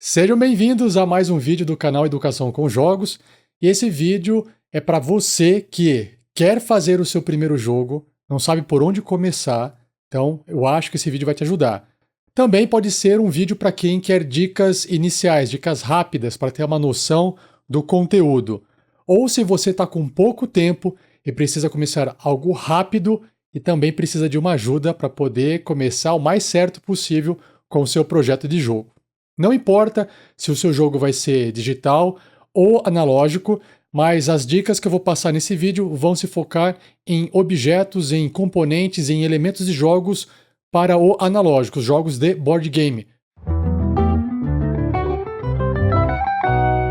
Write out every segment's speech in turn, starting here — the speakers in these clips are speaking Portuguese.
Sejam bem-vindos a mais um vídeo do canal Educação com Jogos, e esse vídeo é para você que quer fazer o seu primeiro jogo, não sabe por onde começar, então eu acho que esse vídeo vai te ajudar. Também pode ser um vídeo para quem quer dicas iniciais, dicas rápidas para ter uma noção do conteúdo. Ou se você está com pouco tempo e precisa começar algo rápido e também precisa de uma ajuda para poder começar o mais certo possível com o seu projeto de jogo. Não importa se o seu jogo vai ser digital ou analógico, mas as dicas que eu vou passar nesse vídeo vão se focar em objetos, em componentes, em elementos de jogos para o analógico, os jogos de board game.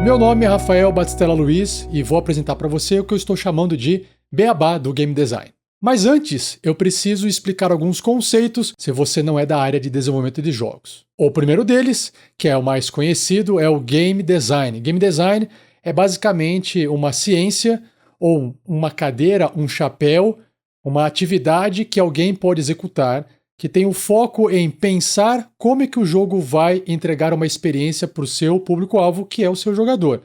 Meu nome é Rafael Batistella Luiz e vou apresentar para você o que eu estou chamando de beabá do game design. Mas antes, eu preciso explicar alguns conceitos se você não é da área de desenvolvimento de jogos. O primeiro deles, que é o mais conhecido, é o game design. Game design é basicamente uma ciência ou uma cadeira, um chapéu, uma atividade que alguém pode executar que tem o foco em pensar como é que o jogo vai entregar uma experiência para o seu público-alvo, que é o seu jogador.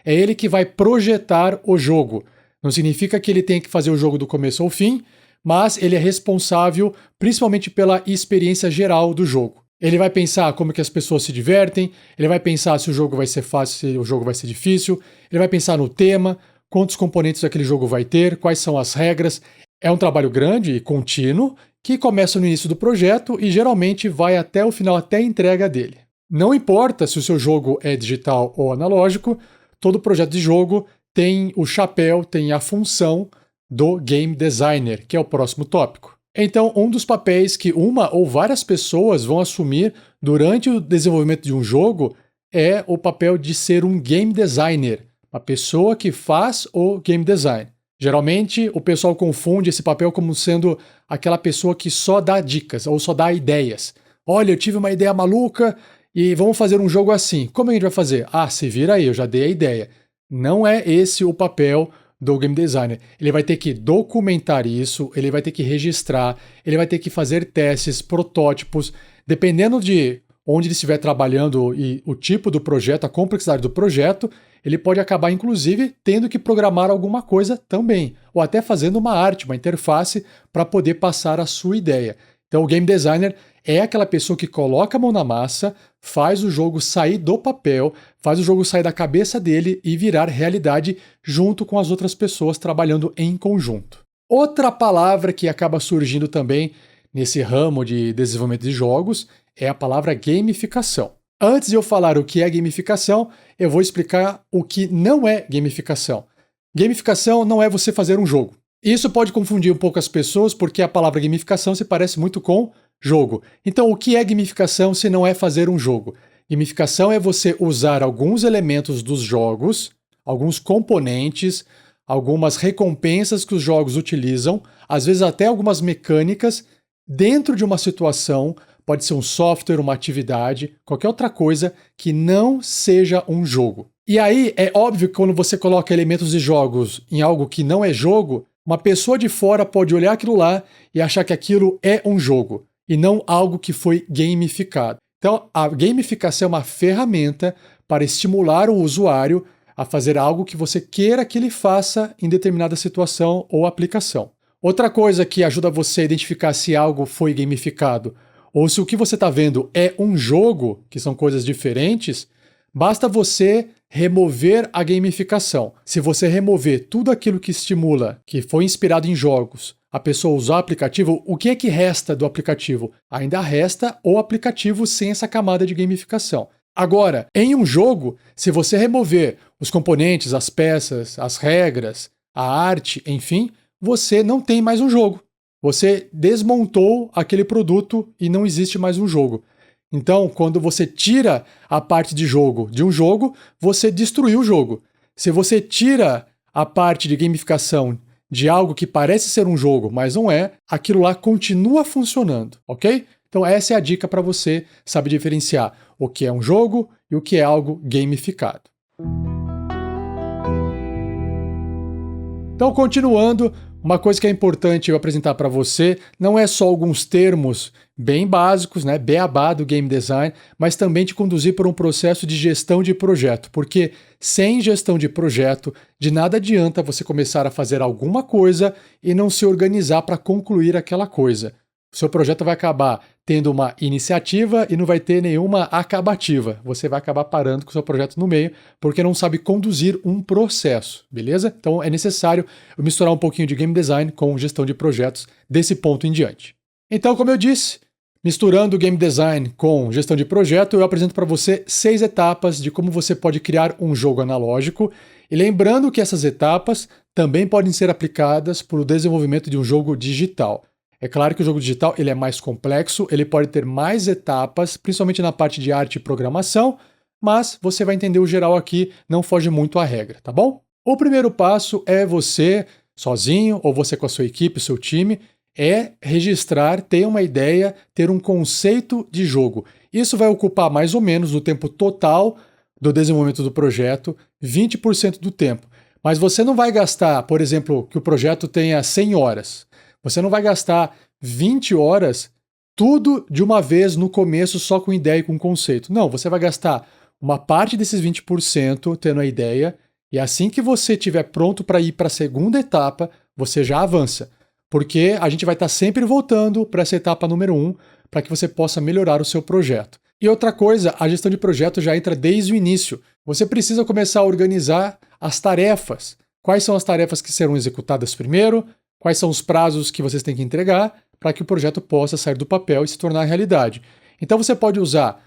É ele que vai projetar o jogo. Não significa que ele tem que fazer o jogo do começo ao fim, mas ele é responsável principalmente pela experiência geral do jogo. Ele vai pensar como que as pessoas se divertem, ele vai pensar se o jogo vai ser fácil, se o jogo vai ser difícil, ele vai pensar no tema, quantos componentes aquele jogo vai ter, quais são as regras. É um trabalho grande e contínuo que começa no início do projeto e geralmente vai até o final, até a entrega dele. Não importa se o seu jogo é digital ou analógico, todo projeto de jogo tem o chapéu, tem a função do game designer, que é o próximo tópico. Então, um dos papéis que uma ou várias pessoas vão assumir durante o desenvolvimento de um jogo é o papel de ser um game designer, uma pessoa que faz o game design. Geralmente, o pessoal confunde esse papel como sendo aquela pessoa que só dá dicas ou só dá ideias. Olha, eu tive uma ideia maluca e vamos fazer um jogo assim. Como a gente vai fazer? Ah, se vira aí, eu já dei a ideia. Não é esse o papel do game designer. Ele vai ter que documentar isso, ele vai ter que registrar, ele vai ter que fazer testes, protótipos, dependendo de onde ele estiver trabalhando e o tipo do projeto, a complexidade do projeto, ele pode acabar, inclusive, tendo que programar alguma coisa também, ou até fazendo uma arte, uma interface, para poder passar a sua ideia. Então, o game designer é aquela pessoa que coloca a mão na massa, faz o jogo sair do papel, faz o jogo sair da cabeça dele e virar realidade junto com as outras pessoas trabalhando em conjunto. Outra palavra que acaba surgindo também nesse ramo de desenvolvimento de jogos é a palavra gamificação. Antes de eu falar o que é gamificação, eu vou explicar o que não é gamificação. Gamificação não é você fazer um jogo. Isso pode confundir um pouco as pessoas porque a palavra gamificação se parece muito com jogo. Então, o que é gamificação se não é fazer um jogo? Gamificação é você usar alguns elementos dos jogos, alguns componentes, algumas recompensas que os jogos utilizam, às vezes até algumas mecânicas, dentro de uma situação, pode ser um software, uma atividade, qualquer outra coisa que não seja um jogo. E aí, é óbvio que quando você coloca elementos de jogos em algo que não é jogo, uma pessoa de fora pode olhar aquilo lá e achar que aquilo é um jogo, e não algo que foi gamificado. Então, a gamificação é uma ferramenta para estimular o usuário a fazer algo que você queira que ele faça em determinada situação ou aplicação. Outra coisa que ajuda você a identificar se algo foi gamificado ou se o que você está vendo é um jogo, que são coisas diferentes, basta você remover a gamificação. Se você remover tudo aquilo que estimula, que foi inspirado em jogos, a pessoa usar o aplicativo, o que é que resta do aplicativo? Ainda resta o aplicativo sem essa camada de gamificação. Agora, em um jogo, se você remover os componentes, as peças, as regras, a arte, enfim, você não tem mais um jogo. Você desmontou aquele produto e não existe mais um jogo. Então, quando você tira a parte de jogo de um jogo, você destruiu o jogo. Se você tira a parte de gamificação de algo que parece ser um jogo, mas não é, aquilo lá continua funcionando, ok? Então essa é a dica para você saber diferenciar o que é um jogo e o que é algo gamificado. Então, continuando, Uma coisa que é importante eu apresentar para você não é só alguns termos bem básicos, né, beabá do game design, mas também te conduzir por um processo de gestão de projeto, porque sem gestão de projeto, de nada adianta você começar a fazer alguma coisa e não se organizar para concluir aquela coisa. O seu projeto vai acabar tendo uma iniciativa e não vai ter nenhuma acabativa. Você vai acabar parando com o seu projeto no meio porque não sabe conduzir um processo, beleza? Então é necessário misturar um pouquinho de game design com gestão de projetos desse ponto em diante. Então, como eu disse, misturando game design com gestão de projeto, eu apresento para você 6 etapas de como você pode criar um jogo analógico. E lembrando que essas etapas também podem ser aplicadas para o desenvolvimento de um jogo digital. É claro que o jogo digital ele é mais complexo, ele pode ter mais etapas, principalmente na parte de arte e programação, mas você vai entender o geral aqui, não foge muito à regra, tá bom? O primeiro passo é você, sozinho, ou você com a sua equipe, o seu time, é registrar, ter uma ideia, ter um conceito de jogo. Isso vai ocupar mais ou menos o tempo total do desenvolvimento do projeto, 20% do tempo. Mas você não vai gastar, por exemplo, que o projeto tenha 100 horas. Você não vai gastar 20 horas tudo de uma vez no começo só com ideia e com conceito. Não, você vai gastar uma parte desses 20% tendo a ideia e assim que você estiver pronto para ir para a segunda etapa, você já avança. Porque a gente vai estar sempre voltando para essa etapa número 1 para que você possa melhorar o seu projeto. E outra coisa, a gestão de projeto já entra desde o início. Você precisa começar a organizar as tarefas. Quais são as tarefas que serão executadas primeiro? Quais são os prazos que vocês têm que entregar para que o projeto possa sair do papel e se tornar realidade. Então você pode usar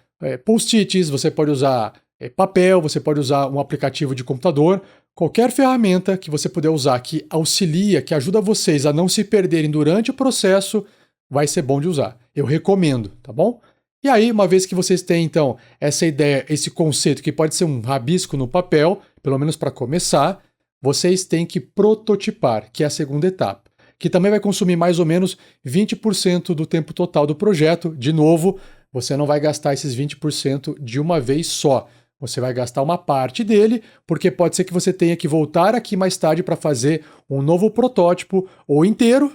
post-its, você pode usar papel, você pode usar um aplicativo de computador, qualquer ferramenta que você puder usar que auxilia, que ajuda vocês a não se perderem durante o processo, vai ser bom de usar. Eu recomendo, tá bom? E aí, uma vez que vocês têm, então, essa ideia, esse conceito que pode ser um rabisco no papel, pelo menos para começar, vocês têm que prototipar, que é a segunda etapa, que também vai consumir mais ou menos 20% do tempo total do projeto. De novo, você não vai gastar esses 20% de uma vez só. Você vai gastar uma parte dele, porque pode ser que você tenha que voltar aqui mais tarde para fazer um novo protótipo, ou inteiro,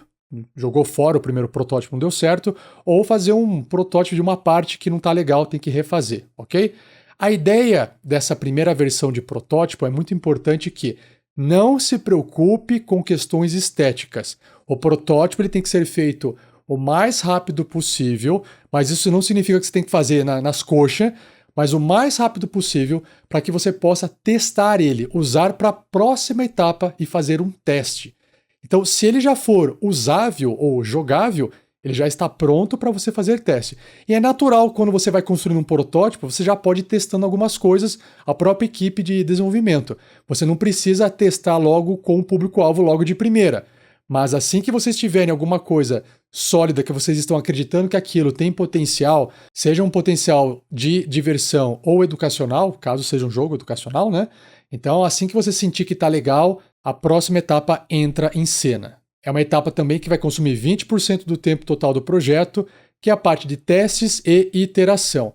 jogou fora o primeiro protótipo, não deu certo, ou fazer um protótipo de uma parte que não está legal, tem que refazer, ok? A ideia dessa primeira versão de protótipo é muito importante que não se preocupe com questões estéticas. O protótipo ele tem que ser feito o mais rápido possível, mas isso não significa que você tem que fazer nas coxas, mas o mais rápido possível para que você possa testar ele, usar para a próxima etapa e fazer um teste. Então, se ele já for usável ou jogável, ele já está pronto para você fazer teste. E é natural, quando você vai construindo um protótipo, você já pode ir testando algumas coisas, a própria equipe de desenvolvimento. Você não precisa testar logo com o público-alvo logo de primeira. Mas assim que vocês tiverem alguma coisa sólida, que vocês estão acreditando que aquilo tem potencial, seja um potencial de diversão ou educacional, caso seja um jogo educacional, né? Então, assim que você sentir que está legal, a próxima etapa entra em cena. É uma etapa também que vai consumir 20% do tempo total do projeto, que é a parte de testes e iteração.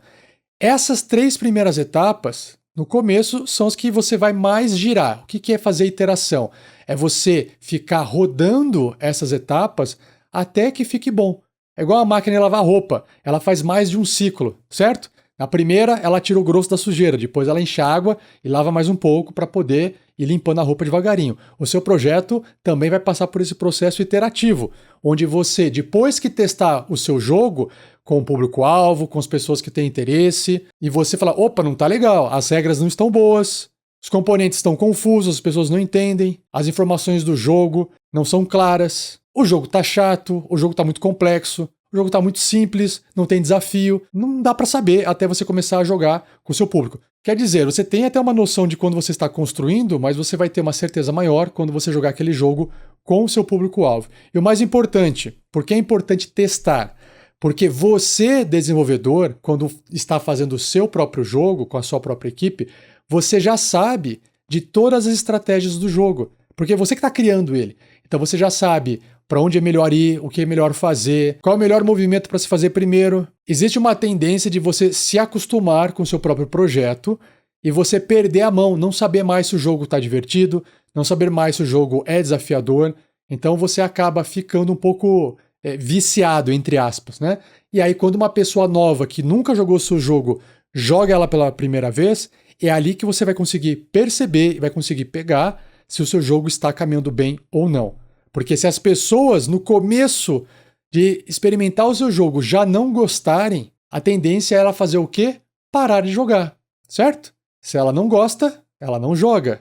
Essas 3 primeiras etapas, no começo, são as que você vai mais girar. O que é fazer iteração? É você ficar rodando essas etapas até que fique bom. É igual a máquina de lavar roupa. Ela faz mais de um ciclo, certo? Na primeira, ela tira o grosso da sujeira, depois ela enxágua e lava mais um pouco para poder ir limpando a roupa devagarinho. O seu projeto também vai passar por esse processo iterativo, onde você, depois que testar o seu jogo com o público-alvo, com as pessoas que têm interesse, e você fala, opa, não tá legal, as regras não estão boas, os componentes estão confusos, as pessoas não entendem, as informações do jogo não são claras, o jogo tá chato, o jogo tá muito complexo, o jogo está muito simples, não tem desafio, não dá para saber até você começar a jogar com o seu público. Quer dizer, você tem até uma noção de quando você está construindo, mas você vai ter uma certeza maior quando você jogar aquele jogo com o seu público-alvo. E o mais importante, por que é importante testar? Porque você, desenvolvedor, quando está fazendo o seu próprio jogo com a sua própria equipe, você já sabe de todas as estratégias do jogo, porque você que está criando ele. Então você já sabe para onde é melhor ir, o que é melhor fazer, qual é o melhor movimento para se fazer primeiro. Existe uma tendência de você se acostumar com o seu próprio projeto e você perder a mão, não saber mais se o jogo está divertido, não saber mais se o jogo é desafiador. Então você acaba ficando um pouco viciado, entre aspas, né? E aí quando uma pessoa nova que nunca jogou seu jogo joga ela pela primeira vez, é ali que você vai conseguir perceber e vai conseguir pegar se o seu jogo está caminhando bem ou não. Porque se as pessoas no começo de experimentar o seu jogo já não gostarem, a tendência é ela fazer o quê? Parar de jogar, certo? Se ela não gosta, ela não joga.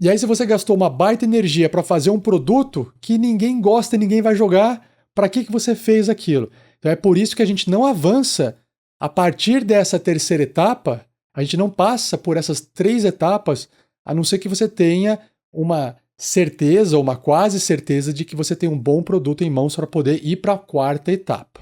E aí se você gastou uma baita energia para fazer um produto que ninguém gosta e ninguém vai jogar, para que você fez aquilo? Então é por isso que a gente não avança a partir dessa terceira etapa, a gente não passa por essas 3 etapas, a não ser que você tenha uma certeza ou uma quase certeza de que você tem um bom produto em mãos para poder ir para a 4ª etapa.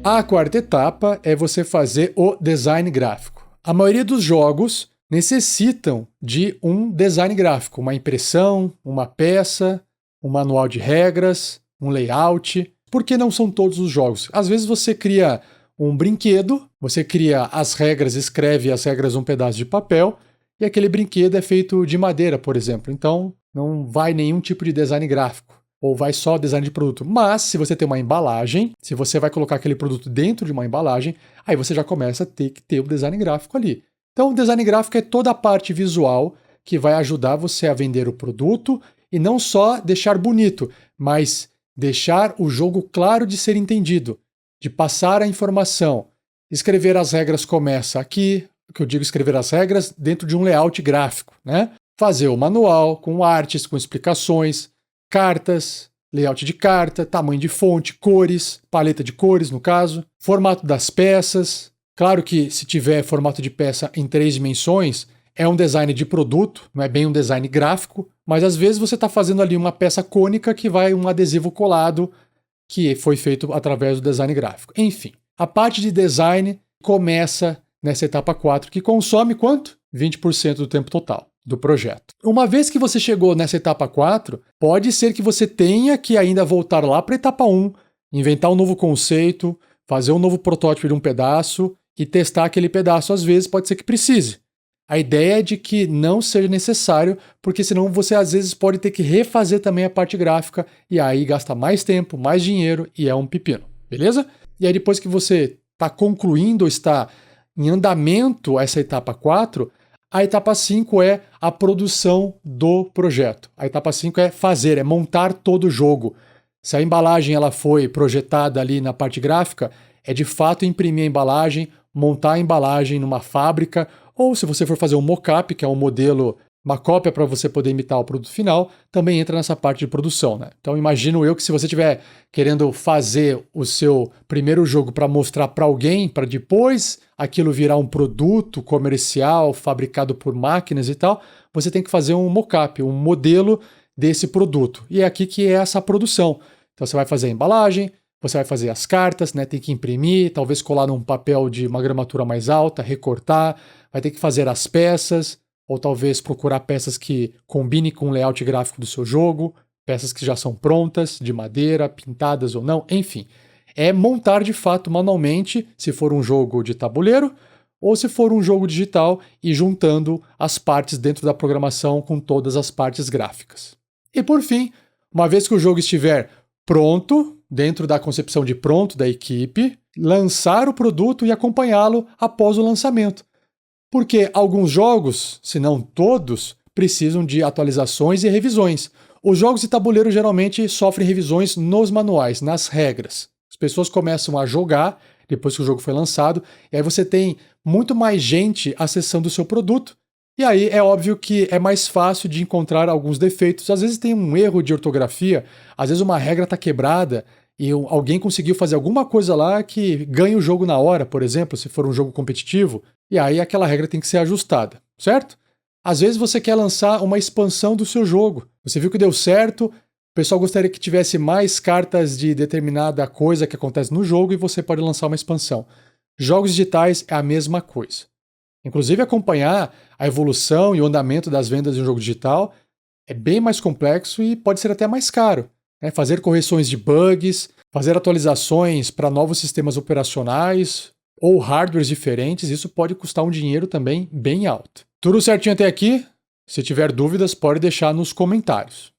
A 4ª etapa é você fazer o design gráfico. A maioria dos jogos necessitam de um design gráfico, uma impressão, uma peça, um manual de regras, um layout. Por que não são todos os jogos? Às vezes você cria um brinquedo, você cria as regras, escreve as regras num pedaço de papel, e aquele brinquedo é feito de madeira, por exemplo. Então, não vai nenhum tipo de design gráfico, ou vai só design de produto. Mas, se você tem uma embalagem, se você vai colocar aquele produto dentro de uma embalagem, aí você já começa a ter que ter o design gráfico ali. Então, o design gráfico é toda a parte visual que vai ajudar você a vender o produto e não só deixar bonito, mas deixar o jogo claro de ser entendido, de passar a informação. Escrever as regras começa aqui, que eu digo escrever as regras dentro de um layout gráfico, né? Fazer o manual com artes, com explicações, cartas, layout de carta, tamanho de fonte, cores, paleta de cores no caso, formato das peças. Claro que se tiver formato de peça em 3 dimensões, é um design de produto, não é bem um design gráfico, mas às vezes você está fazendo ali uma peça cônica que vai um adesivo colado que foi feito através do design gráfico. Enfim, a parte de design começa nessa etapa 4, que consome quanto? 20% do tempo total do projeto. Uma vez que você chegou nessa etapa 4, pode ser que você tenha que ainda voltar lá para a etapa 1, inventar um novo conceito, fazer um novo protótipo de um pedaço e testar aquele pedaço. Às vezes pode ser que precise. A ideia é de que não seja necessário, porque senão você às vezes pode ter que refazer também a parte gráfica e aí gasta mais tempo, mais dinheiro e é um pepino, beleza? E aí depois que você está concluindo ou está em andamento essa etapa 4, a etapa 5 é a produção do projeto. A etapa 5 é fazer, é montar todo o jogo. Se a embalagem ela foi projetada ali na parte gráfica, é de fato imprimir a embalagem, montar a embalagem numa fábrica, ou se você for fazer um mock-up, que é um modelo, uma cópia para você poder imitar o produto final, também entra nessa parte de produção, né? Então imagino eu que se você estiver querendo fazer o seu primeiro jogo para mostrar para alguém, para depois aquilo virar um produto comercial, fabricado por máquinas e tal, você tem que fazer um mock-up, um modelo desse produto. E é aqui que é essa produção. Então você vai fazer a embalagem, você vai fazer as cartas, né? Tem que imprimir, talvez colar num papel de uma gramatura mais alta, recortar, vai ter que fazer as peças, ou talvez procurar peças que combinem com o layout gráfico do seu jogo, peças que já são prontas, de madeira, pintadas ou não, enfim. É montar de fato manualmente, se for um jogo de tabuleiro, ou se for um jogo digital, e juntando as partes dentro da programação com todas as partes gráficas. E por fim, uma vez que o jogo estiver pronto, dentro da concepção de pronto da equipe, lançar o produto e acompanhá-lo após o lançamento. Porque alguns jogos, se não todos, precisam de atualizações e revisões. Os jogos de tabuleiro geralmente sofrem revisões nos manuais, nas regras. As pessoas começam a jogar depois que o jogo foi lançado, e aí você tem muito mais gente acessando o seu produto, e aí é óbvio que é mais fácil de encontrar alguns defeitos. Às vezes tem um erro de ortografia, às vezes uma regra está quebrada, e alguém conseguiu fazer alguma coisa lá que ganha o jogo na hora, por exemplo, se for um jogo competitivo, e aí aquela regra tem que ser ajustada, certo? Às vezes você quer lançar uma expansão do seu jogo. Você viu que deu certo, o pessoal gostaria que tivesse mais cartas de determinada coisa que acontece no jogo e você pode lançar uma expansão. Jogos digitais é a mesma coisa. Inclusive acompanhar a evolução e o andamento das vendas de um jogo digital é bem mais complexo e pode ser até mais caro. Fazer correções de bugs, fazer atualizações para novos sistemas operacionais ou hardwares diferentes, isso pode custar um dinheiro também bem alto. Tudo certinho até aqui? Se tiver dúvidas, pode deixar nos comentários.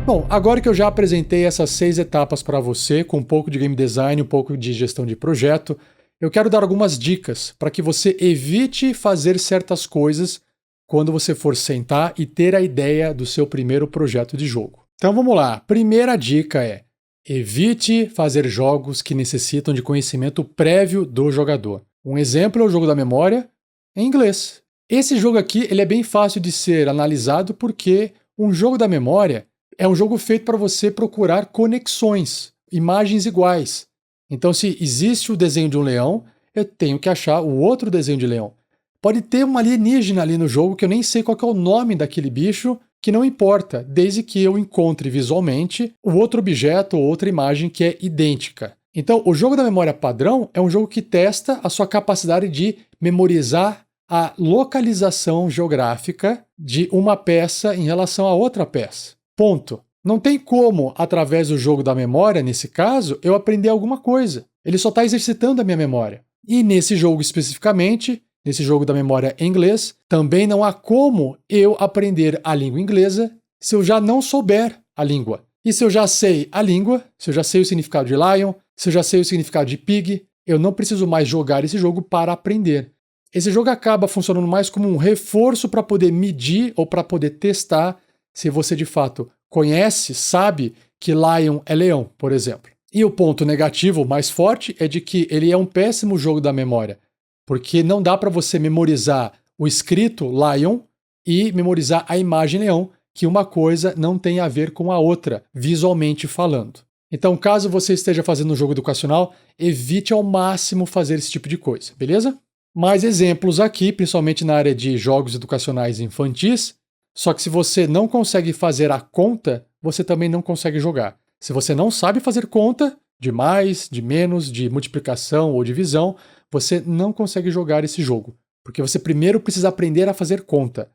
Bom, agora que eu já apresentei essas 6 etapas para você, com um pouco de game design, um pouco de gestão de projeto, eu quero dar algumas dicas para que você evite fazer certas coisas quando você for sentar e ter a ideia do seu primeiro projeto de jogo. Então vamos lá. Primeira dica é: evite fazer jogos que necessitam de conhecimento prévio do jogador. Um exemplo é o jogo da memória em inglês. Esse jogo aqui ele é bem fácil de ser analisado porque um jogo da memória é um jogo feito para você procurar conexões, imagens iguais. Então, se existe o desenho de um leão, eu tenho que achar o outro desenho de leão. Pode ter um alienígena ali no jogo que eu nem sei qual que é o nome daquele bicho, que não importa, desde que eu encontre visualmente o outro objeto ou outra imagem que é idêntica. Então, o jogo da memória padrão é um jogo que testa a sua capacidade de memorizar a localização geográfica de uma peça em relação a outra peça. Ponto. Não tem como, através do jogo da memória, nesse caso, eu aprender alguma coisa. Ele só está exercitando a minha memória. E nesse jogo especificamente, nesse jogo da memória em inglês, também não há como eu aprender a língua inglesa se eu já não souber a língua. E se eu já sei a língua, se eu já sei o significado de lion, se eu já sei o significado de pig, eu não preciso mais jogar esse jogo para aprender. Esse jogo acaba funcionando mais como um reforço para poder medir ou para poder testar se você de fato conhece, sabe que lion é leão, por exemplo. E o ponto negativo mais forte é de que ele é um péssimo jogo da memória, porque não dá para você memorizar o escrito lion e memorizar a imagem leão, que uma coisa não tem a ver com a outra, visualmente falando. Então, caso você esteja fazendo um jogo educacional, evite ao máximo fazer esse tipo de coisa, beleza? Mais exemplos aqui, principalmente na área de jogos educacionais infantis. Só que se você não consegue fazer a conta, você também não consegue jogar. Se você não sabe fazer conta de mais, de menos, de multiplicação ou divisão, você não consegue jogar esse jogo. Porque você primeiro precisa aprender a fazer conta.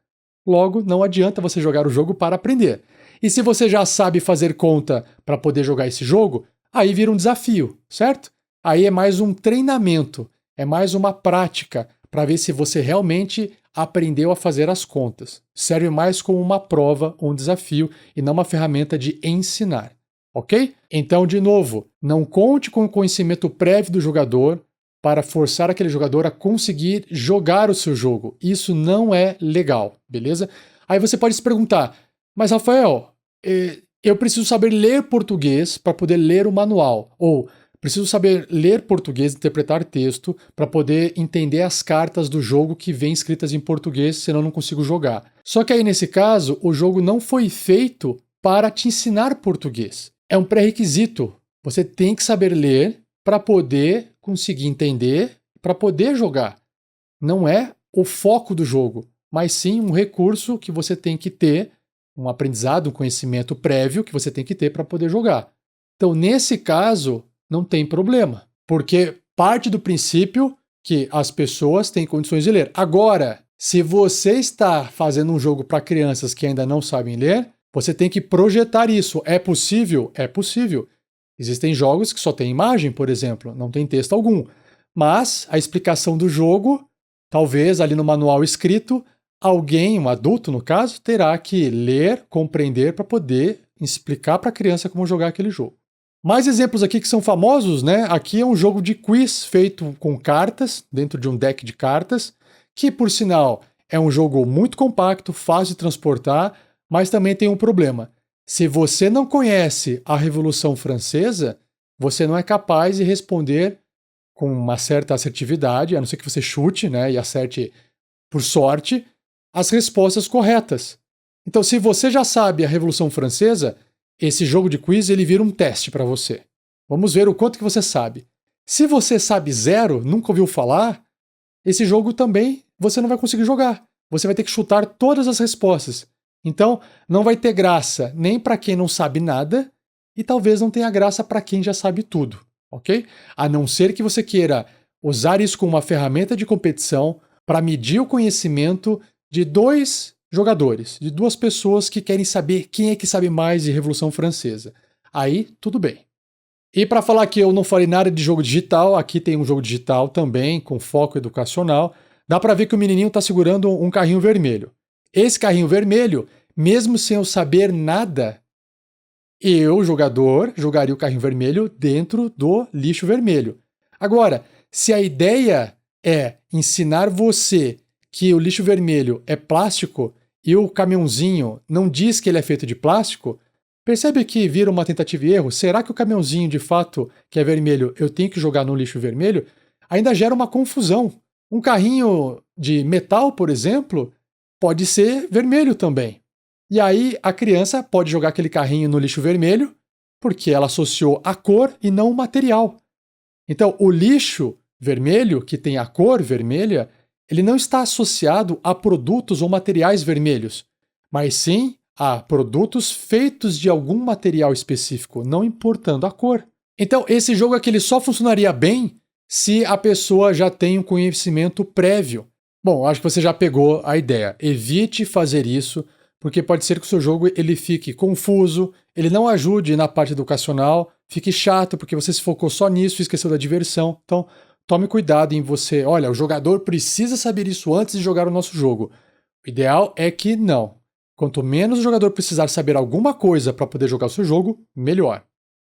Logo, não adianta você jogar o jogo para aprender. E se você já sabe fazer conta para poder jogar esse jogo, aí vira um desafio, certo? Aí é mais um treinamento, é mais uma prática para ver se você realmente aprendeu a fazer as contas. Serve mais como uma prova, um desafio e não uma ferramenta de ensinar, ok? Então, de novo, não conte com o conhecimento prévio do jogador para forçar aquele jogador a conseguir jogar o seu jogo. Isso não é legal, beleza? Aí você pode se perguntar, mas Rafael, eu preciso saber ler português para poder ler o manual, ou preciso saber ler português, interpretar texto, para poder entender as cartas do jogo que vêm escritas em português, senão eu não consigo jogar. Só que aí, nesse caso, o jogo não foi feito para te ensinar português. É um pré-requisito. Você tem que saber ler para poder conseguir entender, para poder jogar. Não é o foco do jogo, mas sim um recurso que você tem que ter, um aprendizado, um conhecimento prévio que você tem que ter para poder jogar. Então, nesse caso, não tem problema, porque parte do princípio que as pessoas têm condições de ler. Agora, se você está fazendo um jogo para crianças que ainda não sabem ler, você tem que projetar isso. É possível? É possível. Existem jogos que só tem imagem, por exemplo, não tem texto algum. Mas a explicação do jogo, talvez ali no manual escrito, alguém, um adulto no caso, terá que ler, compreender para poder explicar para a criança como jogar aquele jogo. Mais exemplos aqui que são famosos, né? Aqui é um jogo de quiz feito com cartas, dentro de um deck de cartas, que, por sinal, é um jogo muito compacto, fácil de transportar, mas também tem um problema. Se você não conhece a Revolução Francesa, você não é capaz de responder com uma certa assertividade, a não ser que você chute, né, e acerte por sorte, as respostas corretas. Então, se você já sabe a Revolução Francesa, esse jogo de quiz ele vira um teste para você. Vamos ver o quanto que você sabe. Se você sabe zero, nunca ouviu falar, esse jogo também você não vai conseguir jogar. Você vai ter que chutar todas as respostas. Então, não vai ter graça nem para quem não sabe nada e talvez não tenha graça para quem já sabe tudo, ok? A não ser que você queira usar isso como uma ferramenta de competição para medir o conhecimento de dois jogadores, de duas pessoas que querem saber quem é que sabe mais de Revolução Francesa. aí tudo bem. E para falar que eu não falei nada de jogo digital, aqui tem um jogo digital também, com foco educacional. Dá para ver que o menininho está segurando um carrinho vermelho. Esse carrinho vermelho, mesmo sem eu saber nada, eu, jogador, jogaria o carrinho vermelho dentro do lixo vermelho. Agora, se a ideia é ensinar você que o lixo vermelho é plástico e o caminhãozinho não diz que ele é feito de plástico, percebe que vira uma tentativa e erro? Será que o caminhãozinho de fato que é vermelho eu tenho que jogar no lixo vermelho? Ainda gera uma confusão. Um carrinho de metal, por exemplo, pode ser vermelho também. E aí a criança pode jogar aquele carrinho no lixo vermelho porque ela associou a cor e não o material. Então, o lixo vermelho, que tem a cor vermelha, ele não está associado a produtos ou materiais vermelhos, mas sim a produtos feitos de algum material específico, não importando a cor. Então, esse jogo aqui ele só funcionaria bem se a pessoa já tem um conhecimento prévio. Bom, acho que você já pegou a ideia. Evite fazer isso, porque pode ser que o seu jogo ele fique confuso, ele não ajude na parte educacional, fique chato porque você se focou só nisso e esqueceu da diversão. Então, tome cuidado em você. Olha, o jogador precisa saber isso antes de jogar o nosso jogo. O ideal é que não. Quanto menos o jogador precisar saber alguma coisa para poder jogar o seu jogo, melhor.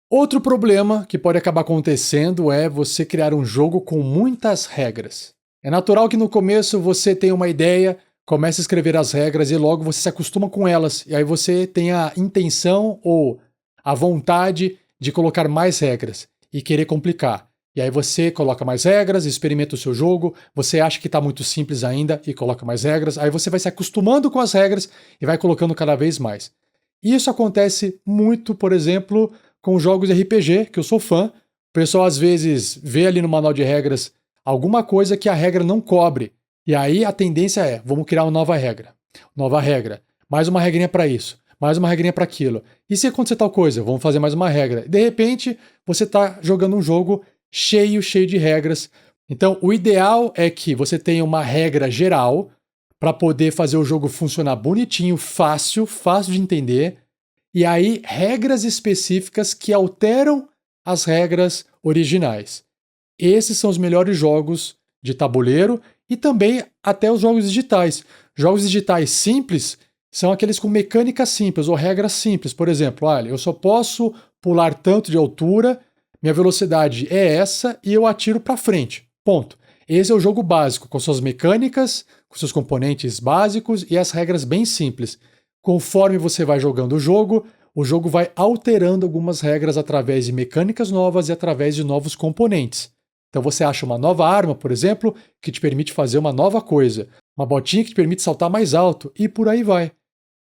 Outro problema que pode acabar acontecendo é você criar um jogo com muitas regras. É natural que no começo você tenha uma ideia, comece a escrever as regras e logo você se acostuma com elas. E aí você tem a intenção ou a vontade de colocar mais regras e querer complicar. E aí você coloca mais regras, experimenta o seu jogo, você acha que está muito simples ainda e coloca mais regras, aí você vai se acostumando com as regras e vai colocando cada vez mais. E isso acontece muito, por exemplo, com jogos de RPG, que eu sou fã. O pessoal às vezes vê ali no manual de regras alguma coisa que a regra não cobre. E aí a tendência é, vamos criar uma nova regra. Nova regra. Mais uma regrinha para isso. Mais uma regrinha para aquilo. E se acontecer tal coisa? Vamos fazer mais uma regra. De repente, você está jogando um jogo cheio de regras. Então, o ideal é que você tenha uma regra geral para poder fazer o jogo funcionar bonitinho, fácil de entender. E aí, regras específicas que alteram as regras originais. Esses são os melhores jogos de tabuleiro e também até os jogos digitais. Jogos digitais simples são aqueles com mecânicas simples ou regras simples. Por exemplo, olha, eu só posso pular tanto de altura, minha velocidade é essa e eu atiro para frente. Ponto. Esse é o jogo básico, com suas mecânicas, com seus componentes básicos e as regras bem simples. Conforme você vai jogando o jogo vai alterando algumas regras através de mecânicas novas e através de novos componentes. Então você acha uma nova arma, por exemplo, que te permite fazer uma nova coisa, uma botinha que te permite saltar mais alto e por aí vai.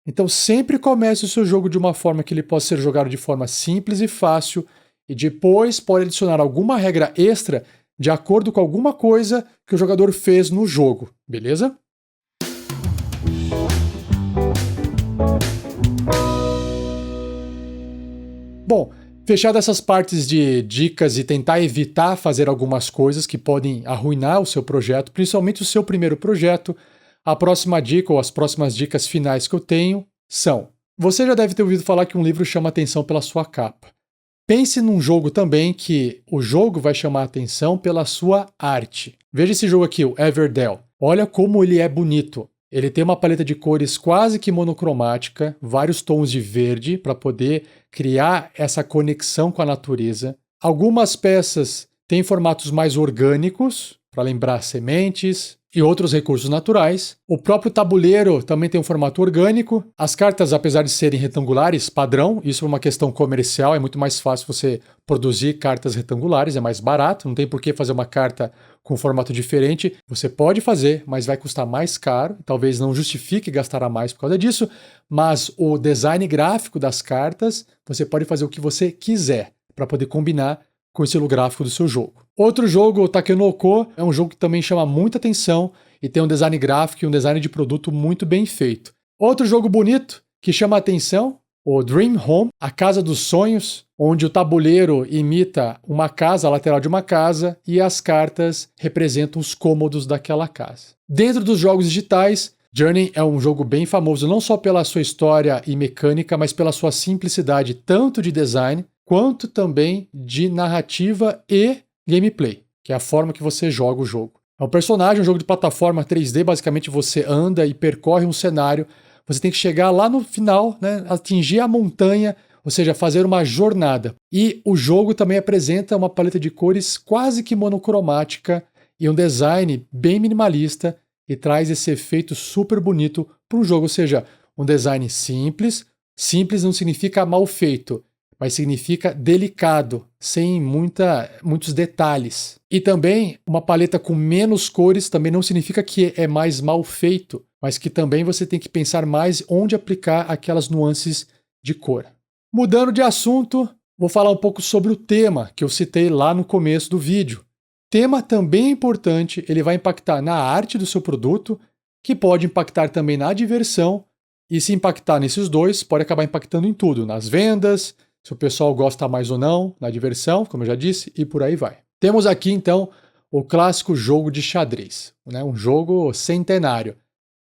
Então sempre comece o seu jogo de uma forma que ele possa ser jogado de forma simples e fácil e depois pode adicionar alguma regra extra de acordo com alguma coisa que o jogador fez no jogo, beleza? Bom, fechado essas partes de dicas e tentar evitar fazer algumas coisas que podem arruinar o seu projeto, principalmente o seu primeiro projeto, a próxima dica ou as próximas dicas finais que eu tenho são: você já deve ter ouvido falar que um livro chama atenção pela sua capa. Pense num jogo também que o jogo vai chamar atenção pela sua arte. Veja esse jogo aqui, o Everdell. Olha como ele é bonito. Ele tem uma paleta de cores quase que monocromática, vários tons de verde para poder criar essa conexão com a natureza. Algumas peças têm formatos mais orgânicos, para lembrar sementes e outros recursos naturais. O próprio tabuleiro também tem um formato orgânico. As cartas, apesar de serem retangulares, padrão, isso é uma questão comercial, é muito mais fácil você produzir cartas retangulares, é mais barato, não tem por que fazer uma carta com formato diferente. Você pode fazer, mas vai custar mais caro, talvez não justifique gastar a mais por causa disso, mas o design gráfico das cartas, você pode fazer o que você quiser para poder combinar com o estilo gráfico do seu jogo. Outro jogo, o Takenoko, é um jogo que também chama muita atenção e tem um design gráfico e um design de produto muito bem feito. Outro jogo bonito que chama a atenção, o Dream Home, a Casa dos Sonhos, onde o tabuleiro imita uma casa, a lateral de uma casa, e as cartas representam os cômodos daquela casa. Dentro dos jogos digitais, Journey é um jogo bem famoso não só pela sua história e mecânica, mas pela sua simplicidade tanto de design quanto também de narrativa e gameplay, que é a forma que você joga o jogo. É um personagem, um jogo de plataforma 3D, basicamente você anda e percorre um cenário, você tem que chegar lá no final, né, atingir a montanha, ou seja, fazer uma jornada. E o jogo também apresenta uma paleta de cores quase que monocromática e um design bem minimalista e traz esse efeito super bonito para um jogo, ou seja, um design simples. Simples não significa mal feito, mas significa delicado, sem muitos detalhes. E também uma paleta com menos cores também não significa que é mais mal feito, mas que também você tem que pensar mais onde aplicar aquelas nuances de cor. Mudando de assunto, vou falar um pouco sobre o tema que eu citei lá no começo do vídeo. Tema também é importante, ele vai impactar na arte do seu produto, que pode impactar também na diversão, e se impactar nesses dois, pode acabar impactando em tudo, nas vendas, se o pessoal gosta mais ou não, na diversão, como eu já disse, e por aí vai. Temos aqui, então, o clássico jogo de xadrez, né? Um jogo centenário.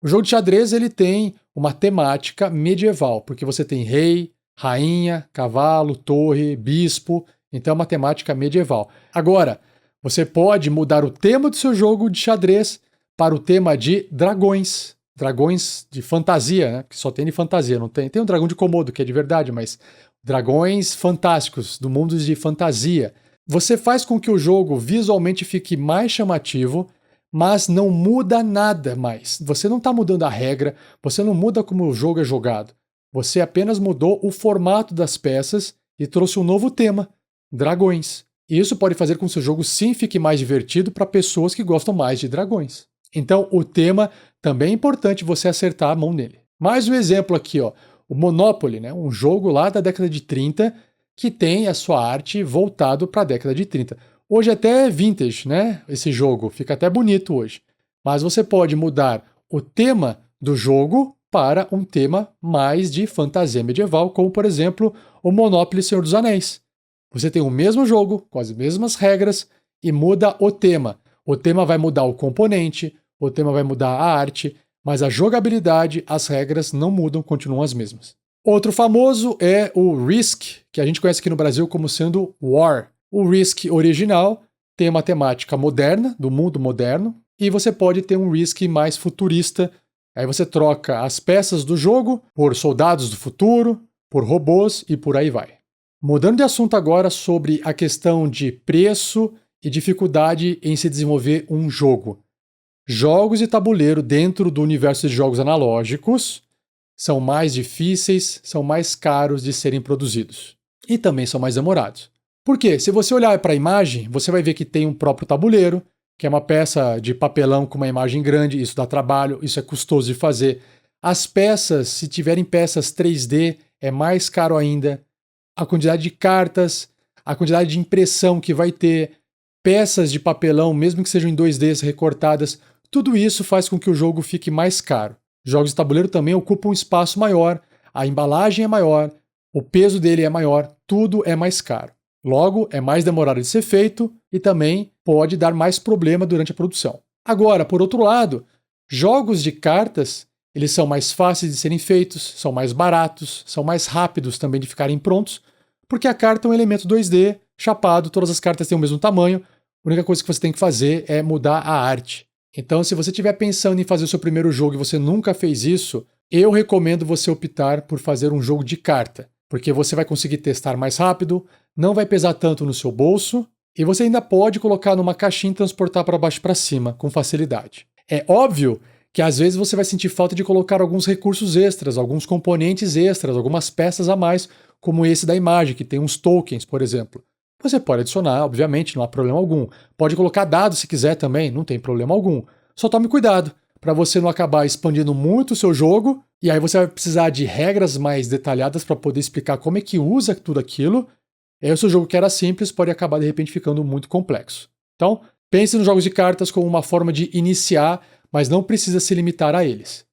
O jogo de xadrez ele tem uma temática medieval, porque você tem rei, rainha, cavalo, torre, bispo, então é uma temática medieval. Agora, você pode mudar o tema do seu jogo de xadrez para o tema de dragões. Dragões de fantasia, né? Que só tem de fantasia, não tem. Tem um dragão de Komodo, que é de verdade, mas dragões fantásticos, do mundo de fantasia. Você faz com que o jogo visualmente fique mais chamativo, mas não muda nada mais. Você não está mudando a regra, você não muda como o jogo é jogado. Você apenas mudou o formato das peças e trouxe um novo tema, dragões. E isso pode fazer com que o seu jogo sim fique mais divertido para pessoas que gostam mais de dragões. Então, o tema também é importante você acertar a mão nele. Mais um exemplo aqui, ó, o Monopoly, né? Um jogo lá da década de 30 que tem a sua arte voltado para a década de 30. Hoje até é vintage, né? Esse jogo fica até bonito hoje. Mas você pode mudar o tema do jogo para um tema mais de fantasia medieval, como por exemplo o Monopoly Senhor dos Anéis. Você tem o mesmo jogo, com as mesmas regras, e muda o tema. O tema vai mudar o componente, o tema vai mudar a arte, mas a jogabilidade, as regras não mudam, continuam as mesmas. Outro famoso é o Risk, que a gente conhece aqui no Brasil como sendo War. O Risk original tem uma temática moderna, do mundo moderno, e você pode ter um Risk mais futurista. Aí você troca as peças do jogo por soldados do futuro, por robôs e por aí vai. Mudando de assunto agora sobre a questão de preço e dificuldade em se desenvolver um jogo. Jogos de tabuleiro dentro do universo de jogos analógicos são mais difíceis, são mais caros de serem produzidos. E também são mais demorados. Por quê? Se você olhar para a imagem, você vai ver que tem um próprio tabuleiro, que é uma peça de papelão com uma imagem grande, isso dá trabalho, isso é custoso de fazer. As peças, se tiverem peças 3D, é mais caro ainda. A quantidade de cartas, a quantidade de impressão que vai ter, peças de papelão, mesmo que sejam em 2D recortadas, tudo isso faz com que o jogo fique mais caro. Jogos de tabuleiro também ocupam um espaço maior, a embalagem é maior, o peso dele é maior, tudo é mais caro. Logo, é mais demorado de ser feito e também pode dar mais problema durante a produção. Agora, por outro lado, jogos de cartas, eles são mais fáceis de serem feitos, são mais baratos, são mais rápidos também de ficarem prontos, porque a carta é um elemento 2D, chapado, todas as cartas têm o mesmo tamanho, a única coisa que você tem que fazer é mudar a arte. Então, se você estiver pensando em fazer o seu primeiro jogo e você nunca fez isso, eu recomendo você optar por fazer um jogo de carta, porque você vai conseguir testar mais rápido, não vai pesar tanto no seu bolso, e você ainda pode colocar numa caixinha e transportar para baixo e para cima, com facilidade. É óbvio que às vezes você vai sentir falta de colocar alguns recursos extras, alguns componentes extras, algumas peças a mais, como esse da imagem, que tem uns tokens, por exemplo. Você pode adicionar, obviamente, não há problema algum. Pode colocar dados se quiser também, não tem problema algum. Só tome cuidado, para você não acabar expandindo muito o seu jogo, e aí você vai precisar de regras mais detalhadas para poder explicar como é que usa tudo aquilo. E aí o seu jogo que era simples pode acabar de repente ficando muito complexo. Então, pense nos jogos de cartas como uma forma de iniciar, mas não precisa se limitar a eles.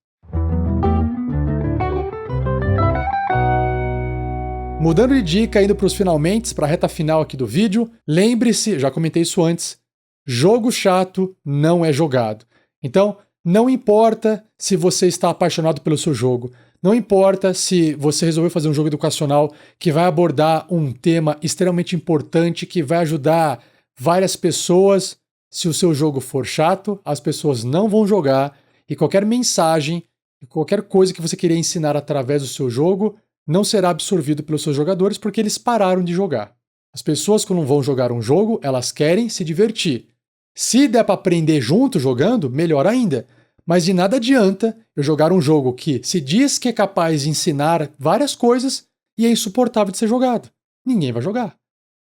Mudando de dica, indo para os finalmente, para a reta final aqui do vídeo, lembre-se, já comentei isso antes, jogo chato não é jogado. Então, não importa se você está apaixonado pelo seu jogo, Não importa se você resolveu fazer um jogo educacional que vai abordar um tema extremamente importante, que vai ajudar várias pessoas. Se o seu jogo for chato, as pessoas não vão jogar e qualquer mensagem, qualquer coisa que você queria ensinar através do seu jogo não será absorvido pelos seus jogadores porque eles pararam de jogar. As pessoas, quando vão jogar um jogo, elas querem se divertir. Se der para aprender junto jogando, melhor ainda. Mas de nada adianta eu jogar um jogo que se diz que é capaz de ensinar várias coisas e é insuportável de ser jogado. Ninguém vai jogar.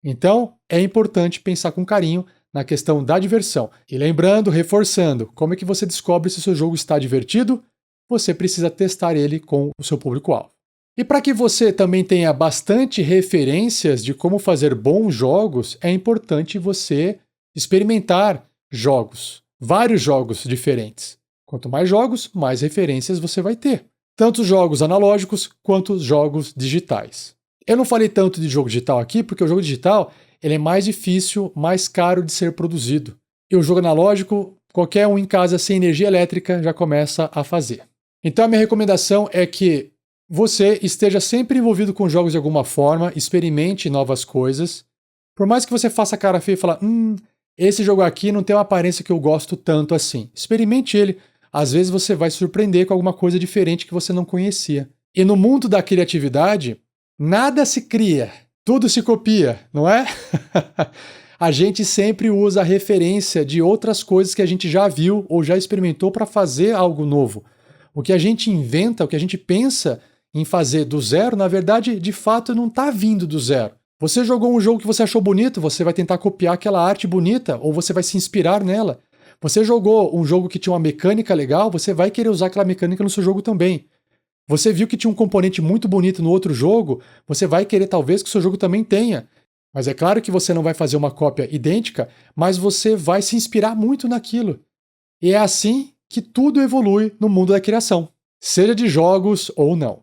Então, é importante pensar com carinho na questão da diversão. E lembrando, reforçando, como é que você descobre se o seu jogo está divertido? Você precisa testar ele com o seu público-alvo. E para que você também tenha bastante referências de como fazer bons jogos, é importante você experimentar jogos, vários jogos diferentes. Quanto mais jogos, mais referências você vai ter. Tanto jogos analógicos quanto jogos digitais. Eu não falei tanto de jogo digital aqui, porque o jogo digital ele é mais difícil, mais caro de ser produzido. E o jogo analógico, qualquer um em casa sem energia elétrica já começa a fazer. Então a minha recomendação é que você esteja sempre envolvido com jogos de alguma forma, experimente novas coisas. Por mais que você faça cara feia e fale, esse jogo aqui não tem uma aparência que eu gosto tanto assim. Experimente ele. Às vezes você vai se surpreender com alguma coisa diferente que você não conhecia. E no mundo da criatividade, nada se cria, tudo se copia, não é? A gente sempre usa a referência de outras coisas que a gente já viu ou já experimentou para fazer algo novo. O que a gente inventa, o que a gente pensa em fazer do zero, na verdade, de fato, não está vindo do zero. Você jogou um jogo que você achou bonito, você vai tentar copiar aquela arte bonita ou você vai se inspirar nela. Você jogou um jogo que tinha uma mecânica legal, você vai querer usar aquela mecânica no seu jogo também. Você viu que tinha um componente muito bonito no outro jogo, você vai querer talvez que o seu jogo também tenha. Mas é claro que você não vai fazer uma cópia idêntica, mas você vai se inspirar muito naquilo. E é assim que tudo evolui no mundo da criação, seja de jogos ou não.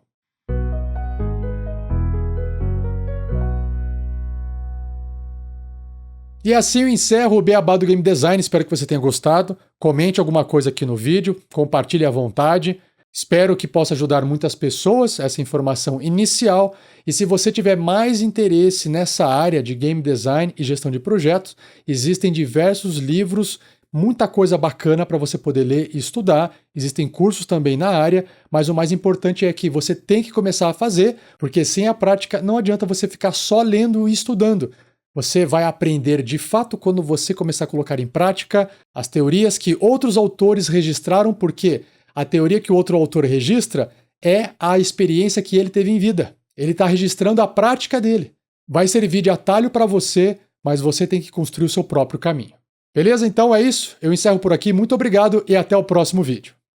E assim eu encerro o Beabá do Game Design, espero que você tenha gostado. Comente alguma coisa aqui no vídeo, compartilhe à vontade. Espero que possa ajudar muitas pessoas essa informação inicial. E se você tiver mais interesse nessa área de Game Design e gestão de projetos, existem diversos livros, muita coisa bacana para você poder ler e estudar. Existem cursos também na área, mas o mais importante é que você tem que começar a fazer, porque sem a prática não adianta você ficar só lendo e estudando. Você vai aprender de fato quando você começar a colocar em prática as teorias que outros autores registraram, porque a teoria que o outro autor registra é a experiência que ele teve em vida. Ele está registrando a prática dele. Vai servir de atalho para você, mas você tem que construir o seu próprio caminho. Beleza? Então é isso. Eu encerro por aqui. Muito obrigado e até o próximo vídeo.